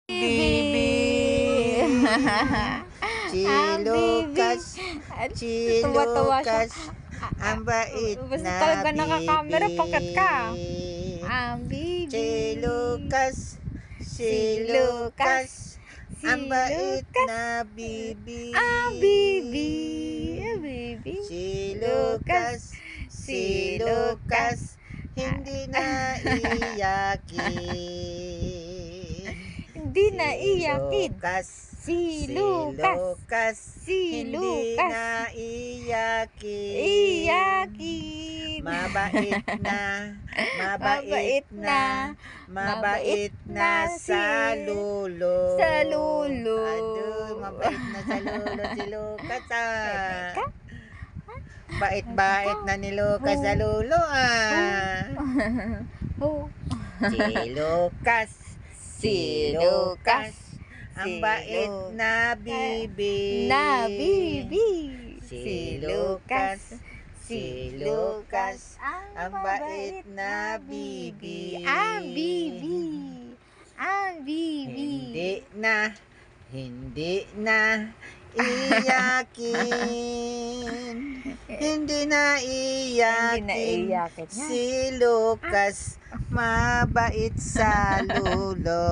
Bibi. Bibi. Chilukas. Chilukas. Ang bait Basta na talaga nakakamera, pakat ka. Bibi. Bibi. Chilukas. Chilukas. Ang bait na Bibi. Bibi. Bibi. Chilukas. Chilukas. Hindi na iyakin. Hindi na iyakin. Silukas. Hindi Silukas. na iyakin. Iyakin. Mabait na. Mabait na. Mabait na sa lulo. Sa lulo. Aduh, mabait na sa lulo si Lucas Bait-bait na ni Lucas sa lulo Si Lucas. Si Lucas. Ang bait na Bibi. Na Bibi. Si Lucas. Si Lucas. Ang bait na Bibi. Bibi. Bibi. Hindi na iyakin. Hindi na iyakin. Si Lucas, mabait sa lulo.